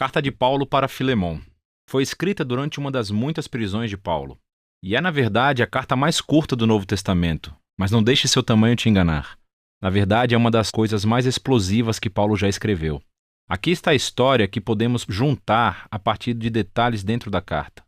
Carta de Paulo para Filemon. Foi escrita durante uma das muitas prisões de Paulo. E é, na verdade, a carta mais curta do Novo Testamento, mas não deixe seu tamanho te enganar. Na verdade, é uma das coisas mais explosivas que Paulo já escreveu. Aqui está a história que podemos juntar a partir de detalhes dentro da carta.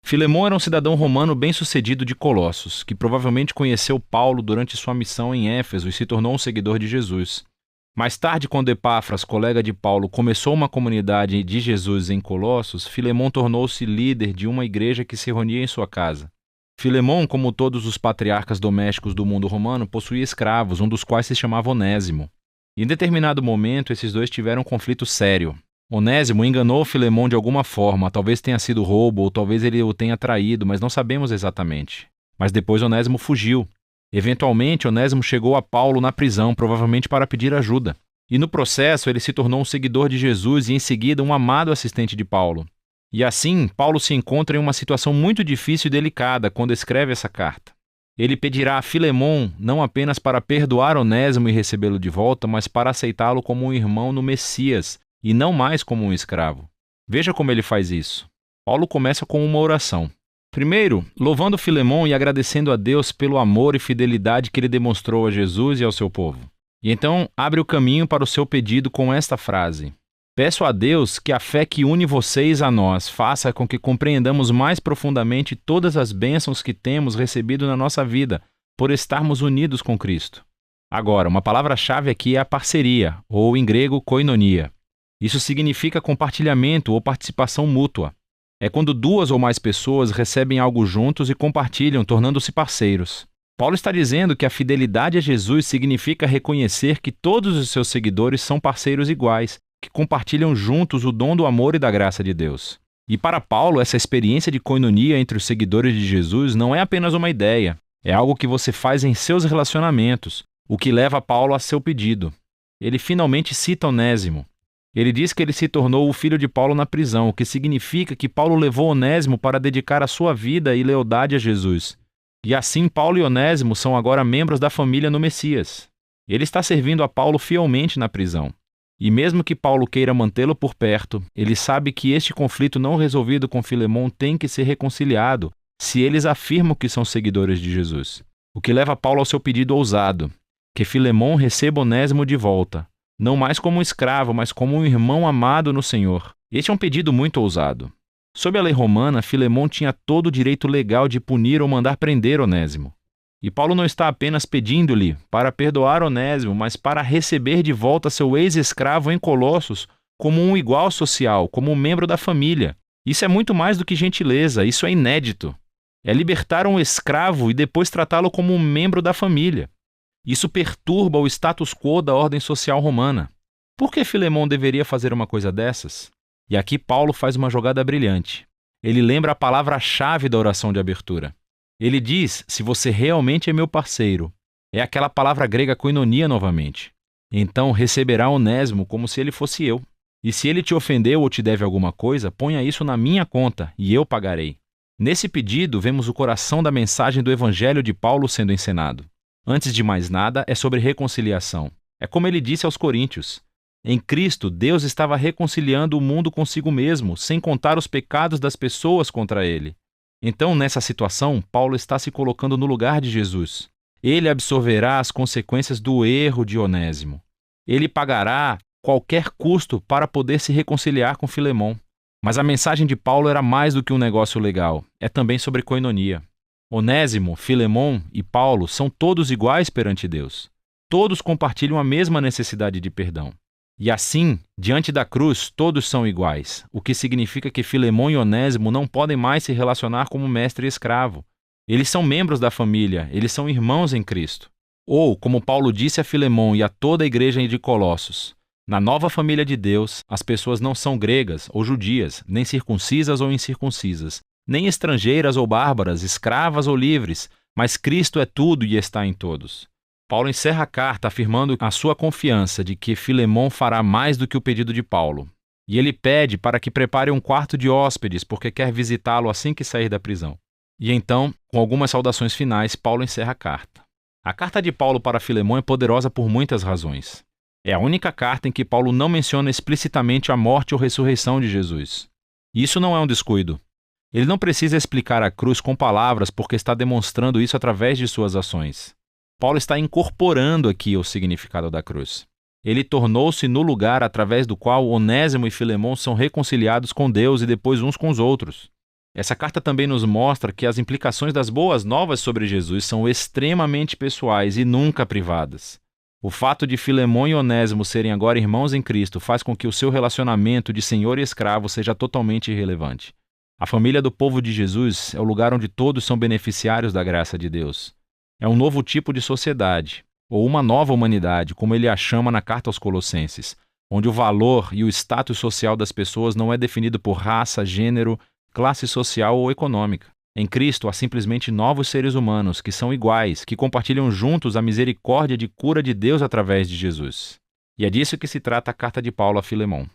Filemon era um cidadão romano bem-sucedido de Colossos, que provavelmente conheceu Paulo durante sua missão em Éfeso e se tornou um seguidor de Jesus. Mais tarde, quando Epáfras, colega de Paulo, começou uma comunidade de Jesus em Colossos, Filemon tornou-se líder de uma igreja que se reunia em sua casa. Filemon, como todos os patriarcas domésticos do mundo romano, possuía escravos, um dos quais se chamava Onésimo. E em determinado momento, esses dois tiveram um conflito sério. Onésimo enganou Filemon de alguma forma, talvez tenha sido roubo ou talvez ele o tenha traído, mas não sabemos exatamente. Mas depois Onésimo fugiu. Eventualmente, Onésimo chegou a Paulo na prisão, provavelmente para pedir ajuda. E no processo, ele se tornou um seguidor de Jesus e, em seguida, um amado assistente de Paulo. E assim, Paulo se encontra em uma situação muito difícil e delicada quando escreve essa carta. Ele pedirá a Filemon não apenas para perdoar Onésimo e recebê-lo de volta, mas para aceitá-lo como um irmão no Messias e não mais como um escravo. Veja como ele faz isso. Paulo começa com uma oração. Primeiro, louvando Filemon e agradecendo a Deus pelo amor e fidelidade que ele demonstrou a Jesus e ao seu povo. E então abre o caminho para o seu pedido com esta frase: peço a Deus que a fé que une vocês a nós faça com que compreendamos mais profundamente todas as bênçãos que temos recebido na nossa vida, por estarmos unidos com Cristo. Agora, uma palavra-chave aqui é a parceria, ou em grego, koinonia. Isso significa compartilhamento ou participação mútua. É quando duas ou mais pessoas recebem algo juntos e compartilham, tornando-se parceiros. Paulo está dizendo que a fidelidade a Jesus significa reconhecer que todos os seus seguidores são parceiros iguais, que compartilham juntos o dom do amor e da graça de Deus. E para Paulo, essa experiência de koinonia entre os seguidores de Jesus não é apenas uma ideia, é algo que você faz em seus relacionamentos, o que leva Paulo a seu pedido. Ele finalmente cita Onésimo. Ele diz que ele se tornou o filho de Paulo na prisão, o que significa que Paulo levou Onésimo para dedicar a sua vida e lealdade a Jesus. E assim, Paulo e Onésimo são agora membros da família no Messias. Ele está servindo a Paulo fielmente na prisão. E mesmo que Paulo queira mantê-lo por perto, ele sabe que este conflito não resolvido com Filemon tem que ser reconciliado se eles afirmam que são seguidores de Jesus. O que leva Paulo ao seu pedido ousado, que Filemon receba Onésimo de volta, não mais como um escravo, mas como um irmão amado no Senhor. Este é um pedido muito ousado. Sob a lei romana, Filemon tinha todo o direito legal de punir ou mandar prender Onésimo. E Paulo não está apenas pedindo-lhe para perdoar Onésimo, mas para receber de volta seu ex-escravo em Colossos como um igual social, como um membro da família. Isso é muito mais do que gentileza, isso é inédito. É libertar um escravo e depois tratá-lo como um membro da família. Isso perturba o status quo da ordem social romana. Por que Filemon deveria fazer uma coisa dessas? E aqui Paulo faz uma jogada brilhante. Ele lembra a palavra-chave da oração de abertura. Ele diz, se você realmente é meu parceiro, é aquela palavra grega koinonia novamente. Então receberá Onésimo como se ele fosse eu. E se ele te ofendeu ou te deve alguma coisa, ponha isso na minha conta e eu pagarei. Nesse pedido, vemos o coração da mensagem do Evangelho de Paulo sendo encenado. Antes de mais nada, é sobre reconciliação. É como ele disse aos Coríntios. Em Cristo, Deus estava reconciliando o mundo consigo mesmo, sem contar os pecados das pessoas contra ele. Então, nessa situação, Paulo está se colocando no lugar de Jesus. Ele absorverá as consequências do erro de Onésimo. Ele pagará qualquer custo para poder se reconciliar com Filemon. Mas a mensagem de Paulo era mais do que um negócio legal. É também sobre koinonia. Onésimo, Filemon e Paulo são todos iguais perante Deus. Todos compartilham a mesma necessidade de perdão. E assim, diante da cruz, todos são iguais, o que significa que Filemon e Onésimo não podem mais se relacionar como mestre e escravo. Eles são membros da família, eles são irmãos em Cristo. Ou, como Paulo disse a Filemon e a toda a igreja de Colossos, na nova família de Deus, as pessoas não são gregas ou judias, nem circuncisas ou incircuncisas, nem estrangeiras ou bárbaras, escravas ou livres, mas Cristo é tudo e está em todos. Paulo encerra a carta afirmando a sua confiança de que Filemon fará mais do que o pedido de Paulo. E ele pede para que prepare um quarto de hóspedes, porque quer visitá-lo assim que sair da prisão. E então, com algumas saudações finais, Paulo encerra a carta. A carta de Paulo para Filemon é poderosa por muitas razões. É a única carta em que Paulo não menciona explicitamente a morte ou ressurreição de Jesus. E isso não é um descuido. Ele não precisa explicar a cruz com palavras porque está demonstrando isso através de suas ações. Paulo está incorporando aqui o significado da cruz. Ele tornou-se no lugar através do qual Onésimo e Filemão são reconciliados com Deus e depois uns com os outros. Essa carta também nos mostra que as implicações das boas novas sobre Jesus são extremamente pessoais e nunca privadas. O fato de Filemão e Onésimo serem agora irmãos em Cristo faz com que o seu relacionamento de senhor e escravo seja totalmente irrelevante. A família do povo de Jesus é o lugar onde todos são beneficiários da graça de Deus. É um novo tipo de sociedade, ou uma nova humanidade, como ele a chama na carta aos Colossenses, onde o valor e o status social das pessoas não é definido por raça, gênero, classe social ou econômica. Em Cristo há simplesmente novos seres humanos que são iguais, que compartilham juntos a misericórdia de cura de Deus através de Jesus. E é disso que se trata a carta de Paulo a Filemão.